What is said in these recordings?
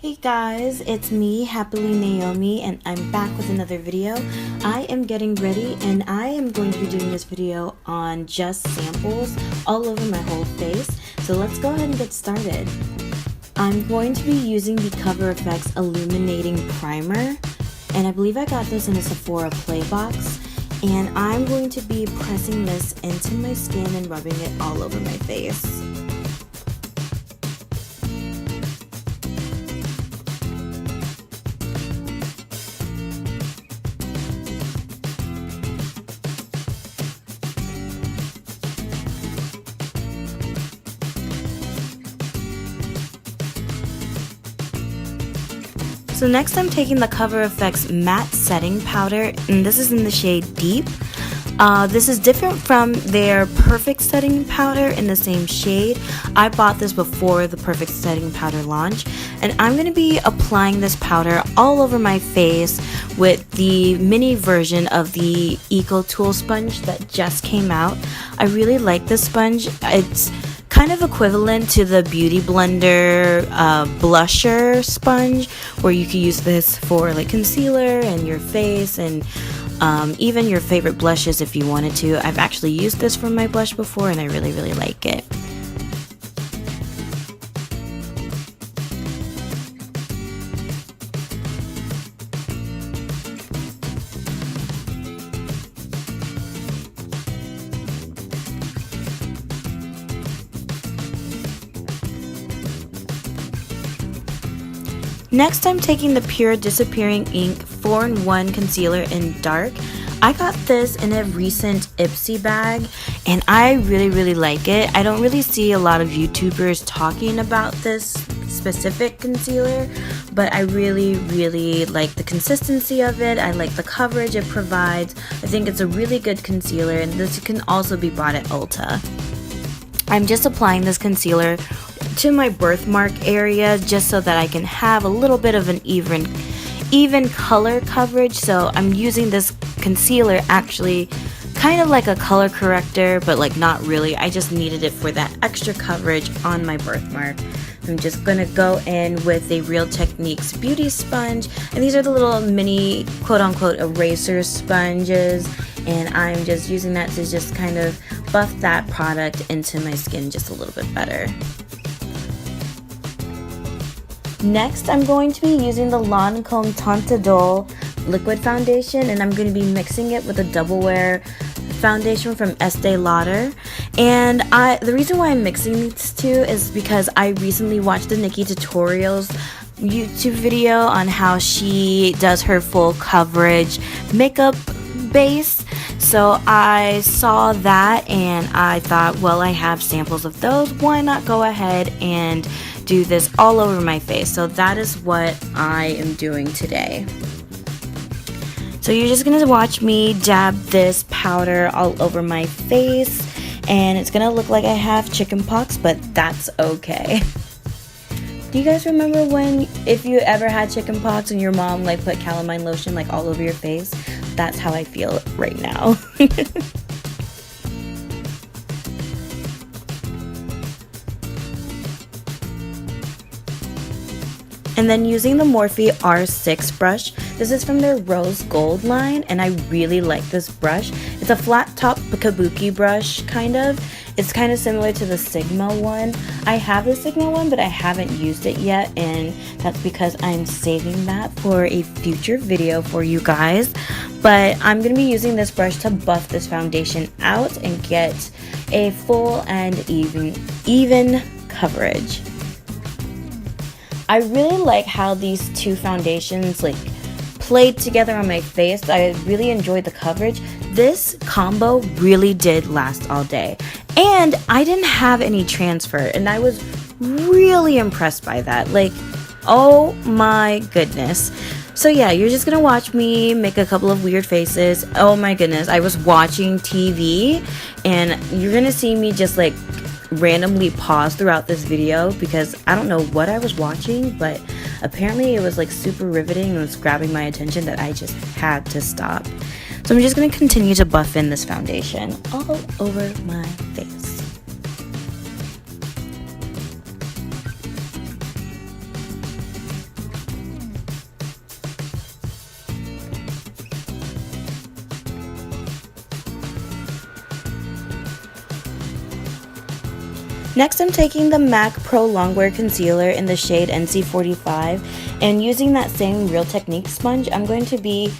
Hey guys, it's me, Happily Naomi, and I'm back with another video. I am getting ready and I am going to be doing this video on just samples all over my whole face. So let's go ahead and get started. I'm going to be using the Cover FX Illuminating Primer, and I believe I got this in a Sephora play box. And I'm going to be pressing this into my skin and rubbing it all over my face. So next I'm taking the Cover FX Matte Setting Powder, and this is in the shade Deep. This is different from their Perfect Setting Powder in the same shade. I bought this before the Perfect Setting Powder launch, and I'm going to be applying this powder all over my face with the mini version of the Eco Tool sponge that just came out. I really like this sponge. It's kind of equivalent to the Beauty Blender blusher sponge, where you can use this for like concealer and your face and even your favorite blushes if you wanted to. I've actually used this for my blush before and I really like it. Next, I'm taking the Pure Disappearing Ink 4-in-1 Concealer in Dark. I got this in a recent Ipsy bag, and I really like it. I don't really see a lot of YouTubers talking about this specific concealer, but I really like the consistency of it. I like the coverage it provides. I think it's a really good concealer, and this can also be bought at Ulta. I'm just applying this concealer to my birthmark area just so that I can have a little bit of an even color coverage. So I'm using this concealer actually kind of like a color corrector, but like not really. I just needed it for that extra coverage on my birthmark. I'm just gonna go in with a Real Techniques beauty sponge, and these are the little mini quote-unquote eraser sponges, and I'm just using that to just kind of buff that product into my skin just a little bit better. Next, I'm going to be using the Lancome Teint Idole liquid foundation, and I'm going to be mixing it with a Double Wear foundation from Estee Lauder. And the reason why I'm mixing these two is because I recently watched the Nikki Tutorials YouTube video on how she does her full coverage makeup base. So I saw that and I thought, well, I have samples of those, why not go ahead and do this all over my face? So that is what I am doing today. So you're just gonna watch me dab this powder all over my face, and it's gonna look like I have chickenpox, but that's okay. Do you guys remember if you ever had chickenpox and your mom like put calamine lotion like all over your face? That's how I feel right now. And then using the Morphe R6 brush, this is from their Rose Gold line, and I really like this brush. It's a flat top kabuki brush, kind of. It's kind of similar to the Sigma one. I have the Sigma one, but I haven't used it yet, and that's because I'm saving that for a future video for you guys. But I'm going to be using this brush to buff this foundation out and get a full and even coverage. I really like how these two foundations like played together on my face. I really enjoyed the coverage. This combo really did last all day, and I didn't have any transfer, and I was really impressed by that. Like, oh my goodness. So yeah, you're just gonna watch me make a couple of weird faces. Oh my goodness, I was watching TV, and you're gonna see me just like randomly pause throughout this video because I don't know what I was watching, but apparently it was like super riveting and was grabbing my attention that I just had to stop. So I'm just going to continue to buff in this foundation all over my face. Next, I'm taking the MAC Pro Longwear Concealer in the shade NC45, and using that same Real Technique sponge, I'm going to be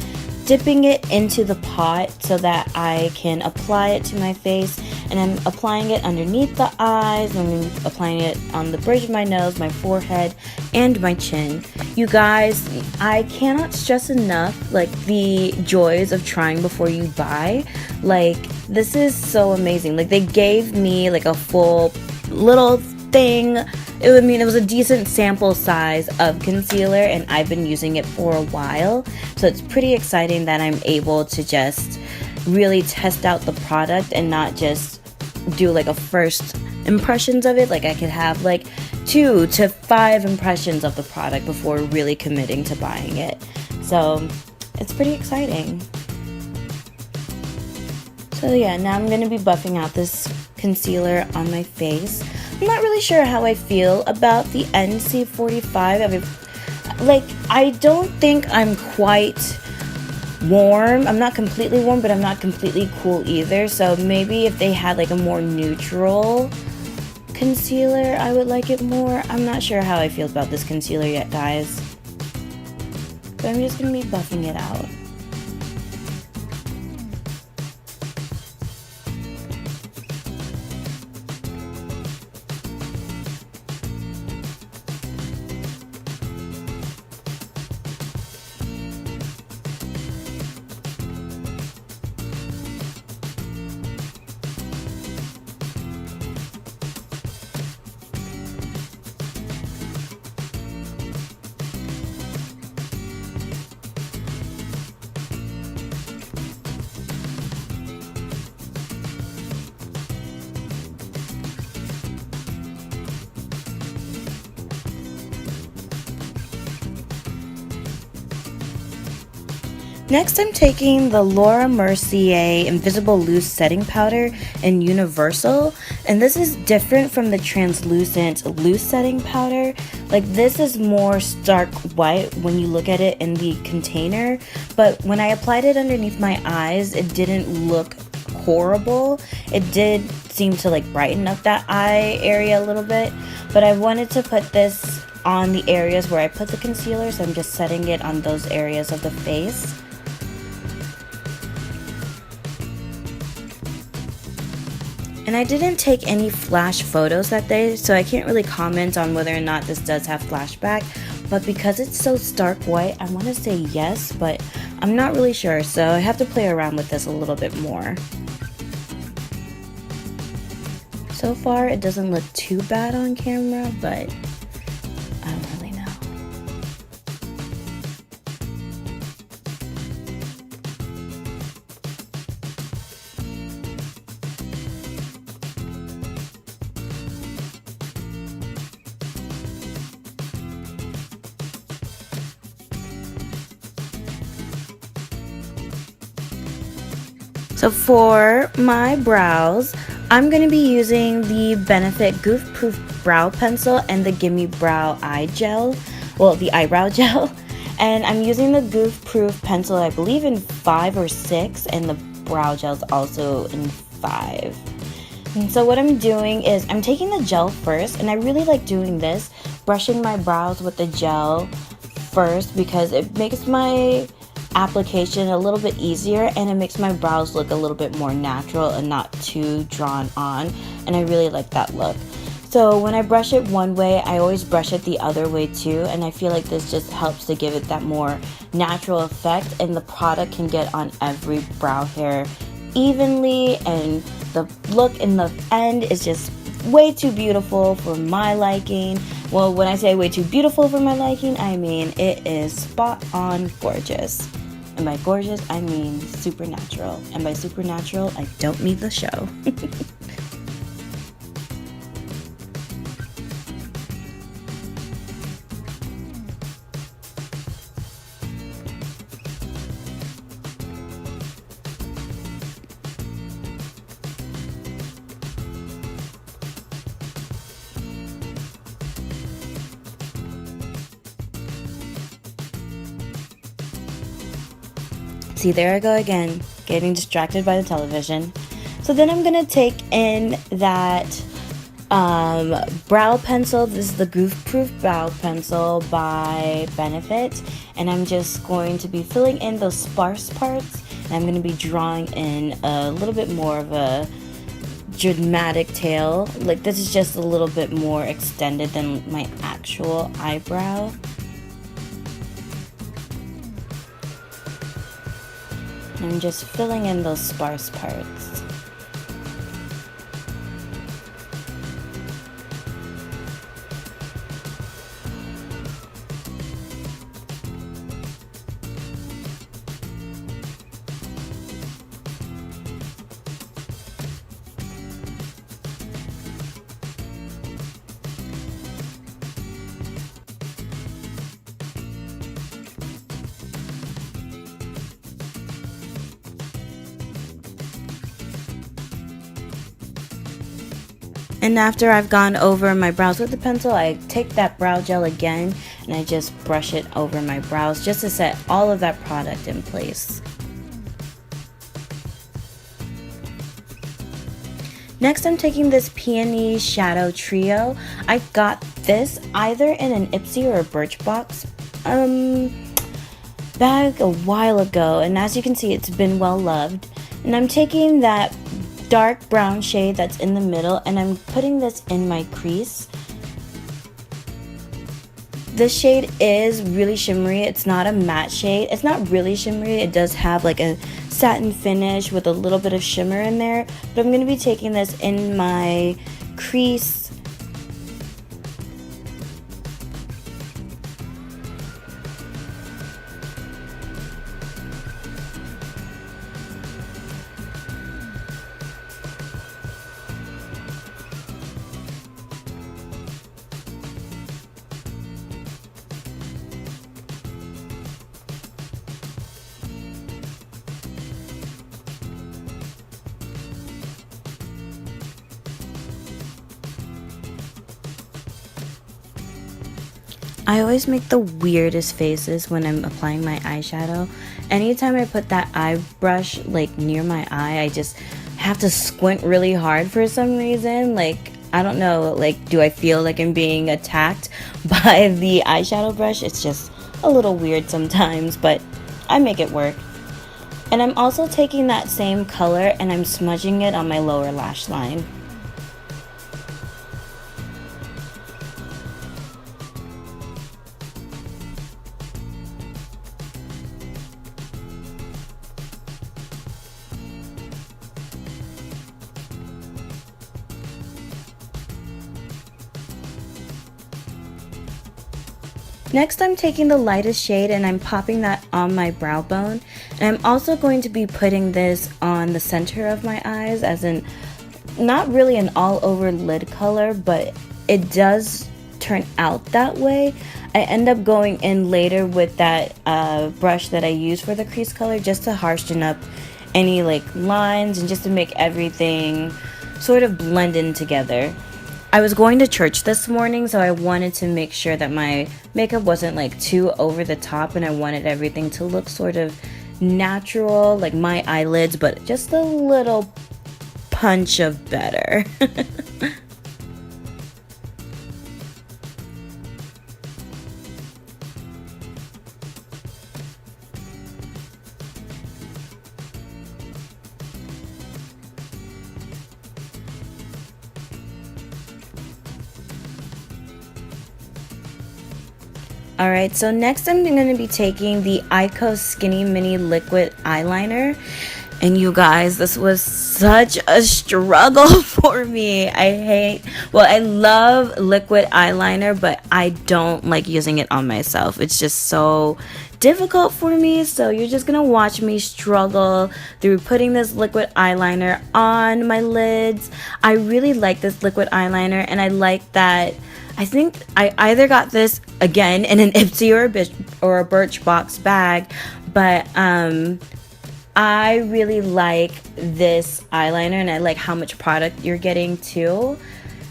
dipping it into the pot so that I can apply it to my face. And I'm applying it underneath the eyes, and I'm applying it on the bridge of my nose, my forehead, and my chin. You guys, I cannot stress enough, like, the joys of trying before you buy. Like, this is so amazing. Like, they gave me, like, a full little thing. It was a decent sample size of concealer, and I've been using it for a while. So it's pretty exciting that I'm able to just really test out the product and not just do like a first impressions of it. Like, I could have like 2 to 5 impressions of the product before really committing to buying it. So it's pretty exciting. So yeah, now I'm going to be buffing out this concealer on my face. I'm not really sure how I feel about the NC45. Like, I don't think I'm quite warm. I'm not completely warm, but I'm not completely cool either. So maybe if they had like a more neutral concealer, I would like it more. I'm not sure how I feel about this concealer yet, guys. But I'm just going to be buffing it out. Next, I'm taking the Mercier Invisible Loose Setting Powder in Universal, and this is different from the translucent loose setting powder. Like, this is more stark white when you look at it in the container, but when I applied it underneath my eyes, it didn't look horrible. It did seem to like brighten up that eye area a little bit, but I wanted to put this on the areas where I put the concealer, so I'm just setting it on those areas of the face. And I didn't take any flash photos that day, so I can't really comment on whether or not this does have flashback. But because it's so stark white, I want to say yes, but I'm not really sure, so I have to play around with this a little bit more. So far, it doesn't look too bad on camera, but I don't really know. So for my brows, I'm going to be using the Benefit Goof Proof Brow Pencil and the Gimme Brow Eye Gel, well, the eyebrow gel. And I'm using the Goof Proof Pencil, I believe in 5 or 6, and the brow gel's also in 5. And so what I'm doing is I'm taking the gel first, and I really like doing this, brushing my brows with the gel first, because it makes my application a little bit easier, and it makes my brows look a little bit more natural and not too drawn on, and I really like that look. So when I brush it one way, I always brush it the other way too, and I feel like this just helps to give it that more natural effect, and the product can get on every brow hair evenly, and the look in the end is just way too beautiful for my liking. Well, when I say way too beautiful for my liking, I mean it is spot on gorgeous. And by gorgeous, I mean supernatural. And by supernatural, I don't mean the show. See, there I go again, getting distracted by the television. So then I'm gonna take in that brow pencil. This is the Goof Proof Brow Pencil by Benefit, and I'm just going to be filling in those sparse parts, and I'm going to be drawing in a little bit more of a dramatic tail. Like, this is just a little bit more extended than my actual eyebrow. And I'm just filling in those sparse parts. And after I've gone over my brows with the pencil, I take that brow gel again and I just brush it over my brows just to set all of that product in place. Next, I'm taking this Peony Shadow Trio. I got this either in an Ipsy or a Birchbox bag a while ago, and as you can see, it's been well loved. And I'm taking that dark brown shade that's in the middle and I'm putting this in my crease. This shade is really shimmery. It's not a matte shade. It's not really shimmery. It does have like a satin finish with a little bit of shimmer in there, but I'm going to be taking this in my crease. I always make the weirdest faces when I'm applying my eyeshadow. Anytime I put that eye brush like near my eye, I just have to squint really hard for some reason. Like, I don't know, like, do I feel like I'm being attacked by the eyeshadow brush? It's just a little weird sometimes, but I make it work. And I'm also taking that same color and I'm smudging it on my lower lash line. Next, I'm taking the lightest shade and I'm popping that on my brow bone. And I'm also going to be putting this on the center of my eyes, as in not really an all over lid color, but it does turn out that way. I end up going in later with that brush that I use for the crease color just to harshen up any like lines and just to make everything sort of blend in together. I was going to church this morning, so I wanted to make sure that my makeup wasn't like too over the top, and I wanted everything to look sort of natural, like my eyelids, but just a little punch of better. Alright, so next I'm going to be taking the Eyeko Skinny Mini Liquid Eyeliner. And you guys, this was such a struggle for me. I love liquid eyeliner, but I don't like using it on myself. It's just so difficult for me. So you're just going to watch me struggle through putting this liquid eyeliner on my lids. I really like this liquid eyeliner, and I like that. I think I either got this again in an Ipsy or a Birchbox bag, but I really like this eyeliner, and I like how much product you're getting too.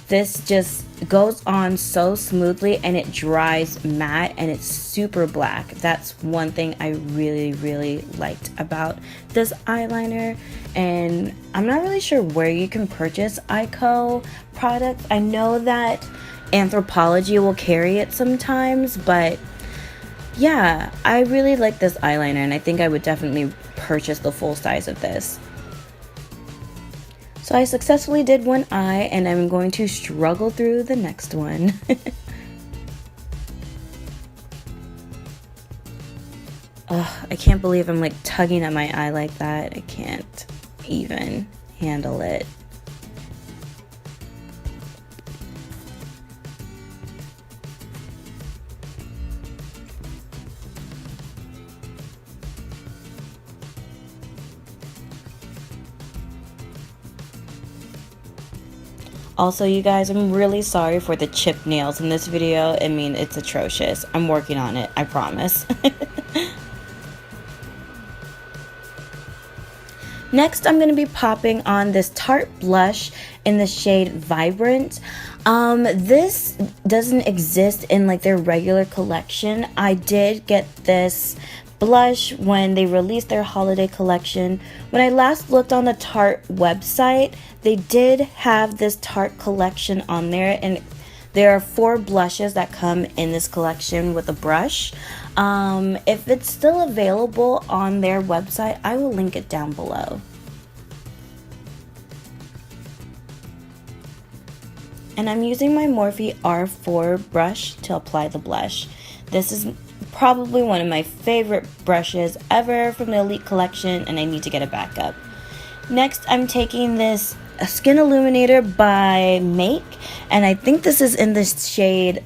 This just goes on so smoothly and it dries matte and it's super black. That's one thing I really liked about this eyeliner. And I'm not really sure where you can purchase Ico products. I know that Anthropology will carry it sometimes, but yeah, I really like this eyeliner and I think I would definitely purchase the full size of this. So I successfully did one eye and I'm going to struggle through the next one. Ugh, I can't believe I'm like tugging at my eye like that. I can't even handle it. Also, you guys, I'm really sorry for the chipped nails in this video. I mean, it's atrocious. I'm working on it, I promise. Next, I'm going to be popping on this Tarte blush in the shade Vibrant. This doesn't exist in like their regular collection. I did get this blush when they released their holiday collection. When I last looked on the Tarte website, they did have this Tarte collection on there, and there are 4 blushes that come in this collection with a brush. If it's still available on their website, I will link it down below. And I'm using my Morphe R4 brush to apply the blush. This is probably one of my favorite brushes ever from the Elite collection, and I need to get it back up. Next, I'm taking this Skin Illuminator by Make, and I think this is in the shade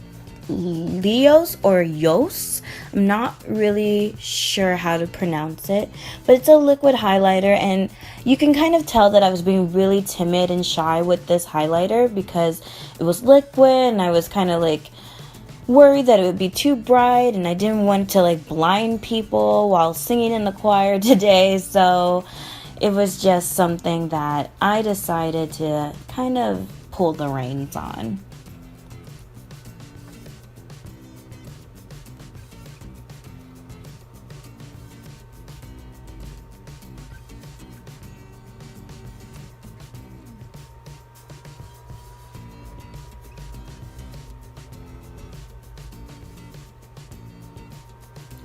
Llos or Llos. I'm not really sure how to pronounce it, but it's a liquid highlighter, and you can kind of tell that I was being really timid and shy with this highlighter because it was liquid and I was kind of like worried that it would be too bright, and I didn't want to like blind people while singing in the choir today. So it was just something that I decided to kind of pull the reins on.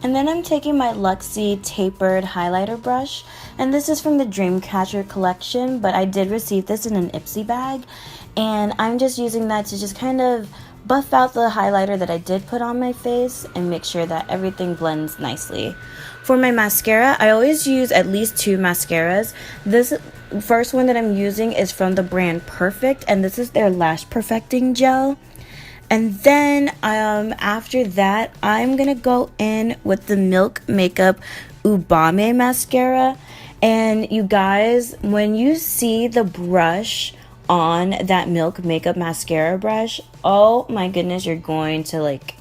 And then I'm taking my Luxie tapered highlighter brush, and this is from the Dreamcatcher collection, but I did receive this in an Ipsy bag, and I'm just using that to just kind of buff out the highlighter that I did put on my face and make sure that everything blends nicely. For my mascara, I always use at least 2 mascaras. This first one that I'm using is from the brand Perfect, and this is their Lash Perfecting Gel. And then after that, I'm gonna go in with the Milk Makeup Ubame mascara. And you guys, when you see the brush on that Milk Makeup mascara brush, oh my goodness, you're going to like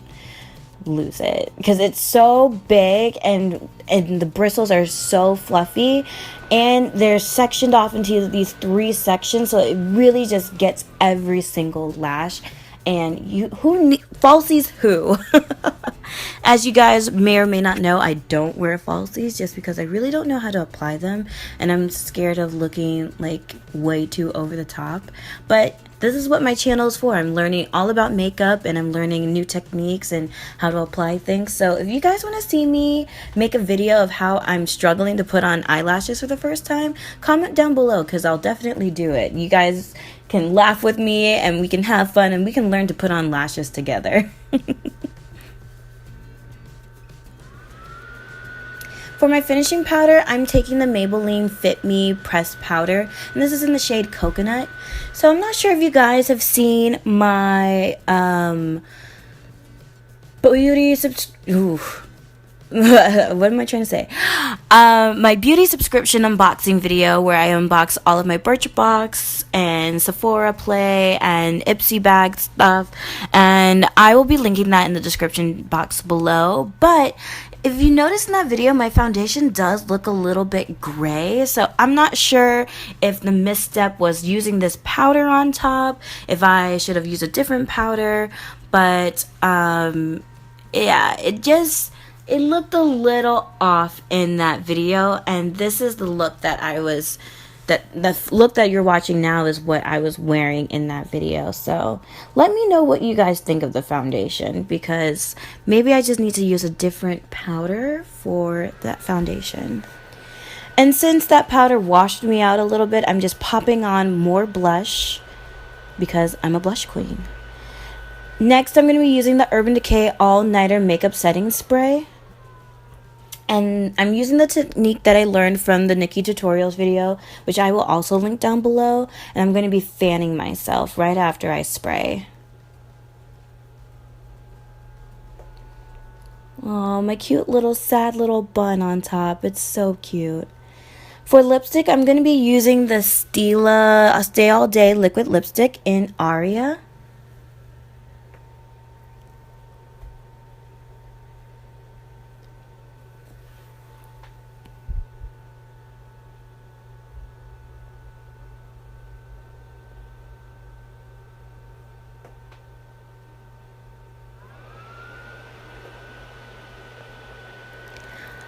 lose it, because it's so big and the bristles are so fluffy, and they're sectioned off into these 3 sections, so it really just gets every single lash. And falsies who? As you guys may or may not know, I don't wear falsies just because I really don't know how to apply them, and I'm scared of looking like way too over the top. But this is what my channel is for. I'm learning all about makeup, and I'm learning new techniques and how to apply things. So if you guys want to see me make a video of how I'm struggling to put on eyelashes for the first time, comment down below, because I'll definitely do it. You guys can laugh with me and we can have fun and we can learn to put on lashes together. For my finishing powder, I'm taking the Maybelline Fit Me pressed powder, and this is in the shade Coconut. So I'm not sure if you guys have seen my what am I trying to say? My beauty subscription unboxing video where I unbox all of my Birchbox and Sephora Play and Ipsy bag stuff, and I will be linking that in the description box below. But If you notice in that video, my foundation does look a little bit gray, so I'm not sure if the misstep was using this powder on top, if I should have used a different powder, but yeah, it looked a little off in that video, and this is the look that the look that you're watching now is what I was wearing in that video. So let me know what you guys think of the foundation, because maybe I just need to use a different powder for that foundation. And since that powder washed me out a little bit, I'm just popping on more blush because I'm a blush queen. Next, I'm going to be using the Urban Decay All Nighter Makeup Setting Spray. And I'm using the technique that I learned from the Nikki tutorials video, which I will also link down below. And I'm going to be fanning myself right after I spray. Oh, my cute little sad little bun on top. It's so cute. For lipstick, I'm going to be using the Stila Stay All Day Liquid Lipstick in Aria.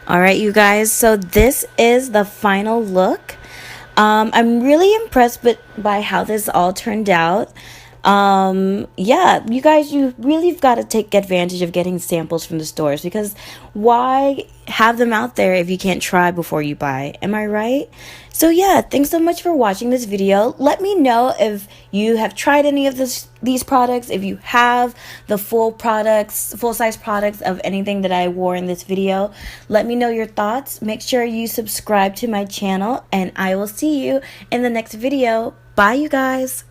Alright, you guys, so this is the final look. I'm really impressed by how this all turned out. Yeah, you guys, you really have got to take advantage of getting samples from the stores, because why have them out there if you can't try before you buy? Am I right? So yeah, thanks so much for watching this video. Let me know if you have tried any of these products, if you have the full-size products of anything that I wore in this video. Let me know your thoughts. Make sure you subscribe to my channel, and I will see you in the next video. Bye, you guys.